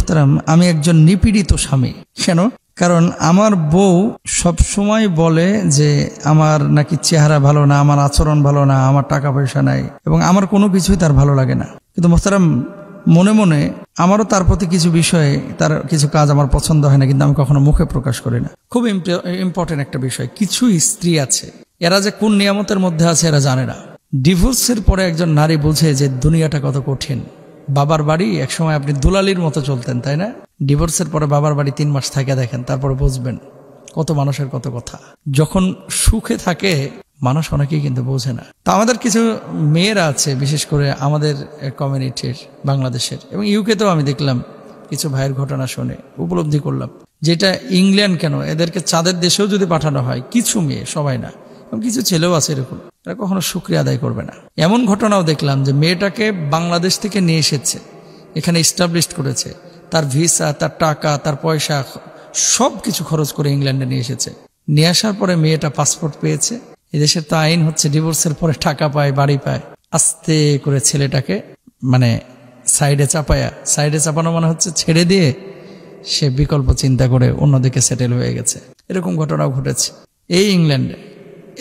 মোহতারাম, আমি একজন নিপীড়িত স্বামী। কেন? কারণ আমার বউ সব সময় বলে যে আমার নাকি চেহারা ভালো না, আমার আচরণ ভালো না, আমার টাকা পয়সা নাই, এবং আমার কোনো কিছুই তার ভালো লাগে না। কিন্তু মোহতারাম, মনে মনে আমারও তার প্রতি কিছু বিষয়ে, তার কিছু কাজ আমার পছন্দ হয় না, কিন্তু আমি কখনো মুখে প্রকাশ করি না। খুব ইম্পর্টেন্ট একটা বিষয়, কিছু স্ত্রী আছে, এরা যে কোন নিয়ামতের মধ্যে আছে এরা জানে না। ডিভোর্সের পরে একজন নারী বুঝে যে দুনিয়াটা কত কঠিন। বাবার বাড়ি একসময় আপনি দুলালির মতো চলতেন, তাই না? ডিভোর্সের পরে বাবার বাড়ি 3 মাস থাকে দেখেন, তারপরে বুঝবেন কত মানুষের কত কথা। যখন সুখে থাকে মানুষ অনেকেই কিন্তু বোঝে না। তো আমাদের কিছু মেয়েরা আছে, বিশেষ করে আমাদের কমিউনিটির, বাংলাদেশের এবং ইউকেতেও আমি দেখলাম কিছু ভাইয়ের ঘটনা শুনে উপলব্ধি করলাম, যেটা ইংল্যান্ড কেন, এদেরকে চাঁদের দেশেও যদি পাঠানো হয়, কিছু মেয়ে, সবাই না, এবং কিছু ছেলেও আছে এরকম, এরা কখনো শুকরিয়া আদায় করবে না। এমন ঘটনাও দেখলাম যে মেয়েটাকে বাংলাদেশ থেকে নিয়ে এসেছে, এখানে এস্টাবলিশড করেছে, তার ভিসা, তার টাকা, তার পয়সা সব কিছু খরচ করে ইংল্যান্ডে নিয়ে এসেছে। নিয়ে আসার পরে মেয়েটা পাসপোর্ট পেয়েছে। এদেশের তো আইন হচ্ছে ডিভোর্সের পরে টাকা পায়, বাড়ি পায়। আস্তে করে ছেলেটাকে মানে সাইডে চাপানো মানে হচ্ছে ছেড়ে দিয়ে সে বিকল্প চিন্তা করে অন্যদিকে সেটেল হয়ে গেছে। এরকম ঘটনাও ঘটেছে এই ইংল্যান্ডে,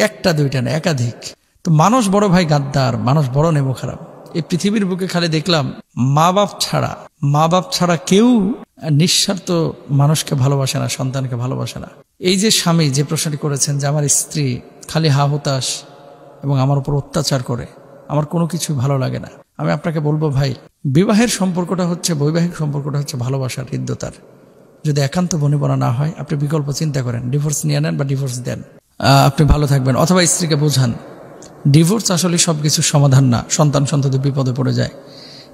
একটা দুইটা না, একাধিক। তো মানুষ বড় ভাই গাদ্দার, মানুষ বড় নেমো খারাপ। এই পৃথিবীর বুকে খালি দেখলাম মা বাপ ছাড়া কেউ নিঃস্বার্থ মানুষকে ভালোবাসে না, সন্তানকে ভালোবাসে না। এই যে স্বামী যে প্রশ্নটি করেছেন যে আমার স্ত্রী খালি হা হুতাশ এবং আমার উপর অত্যাচার করে, আমার কোনো কিছু ভালো লাগে না, আমি আপনাকে বলবো ভাই, বৈবাহিক সম্পর্কটা হচ্ছে ভালোবাসার, হৃদ্যতার। যদি একান্ত বনিবনা না হয়, আপনি বিকল্প চিন্তা করেন, ডিভোর্স নিয়ে নেন বা ডিভোর্স দেন, আপনি ভালো থাকবেন। অথবা স্ত্রীকে বোঝান ডিভোর্স আসলে সবকিছু সমাধান না, সন্তান বিপদে পড়ে যায়।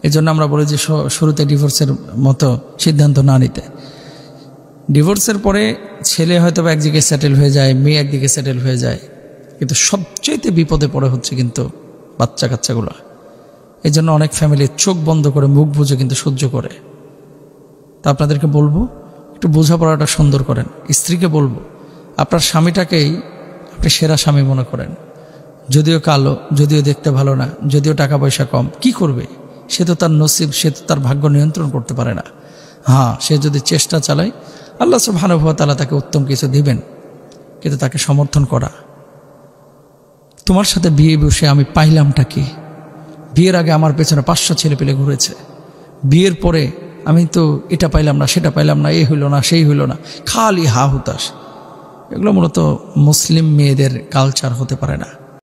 এজন্য আমরা বলি যে শুরুতে ডিভোর্সের মতো সিদ্ধান্ত না নিতে। ডিভোর্সের পরে ছেলে হয়তো এক দিকে সেটেল হয়ে যায়, মেয়ে একদিকে সেটেল হয়ে যায়, কিন্তু সবচেয়ে বিপদে পড়ে হচ্ছে কিন্তু বাচ্চা কাচ্চাগুলো। এই জন্য অনেক ফ্যামিলি চোখ বন্ধ করে মুখ বুজে কিন্তু সহ্য করে। তা আপনাদেরকে বলবো, একটু বোঝাপড়াটা সুন্দর করেন। স্ত্রীকে বলবো আপনার স্বামীটাকেই আপনি সেরা স্বামী মনে করেন। যদিও কালো, যদিও দেখতে ভালো না, যদিও টাকা পয়সা কম, কি করবে? সে তো তার নসিব, সে তো তার ভাগ্য নিয়ন্ত্রণ করতে পারে না। হ্যাঁ, সে যদি চেষ্টা চালায় আল্লাহ সুবহানাহু ওয়া তাআলা তাকে উত্তম কিছু দিবেন, কিন্তু তাকে সমর্থন করা। তোমার সাথে বিয়ে বসে আমি পাইলামটা কি? বিয়ের আগে আমার পেছনে 500 ছেলে পেলে ঘুরেছে, বিয়ের পরে আমি তো এটা পাইলাম না, সেটা পাইলাম না, এই হইল না, সেই হইল না, খালি হা হুতাশ। এগুলো মূলত মুসলিম মেয়েদের কালচার হতে পারে না।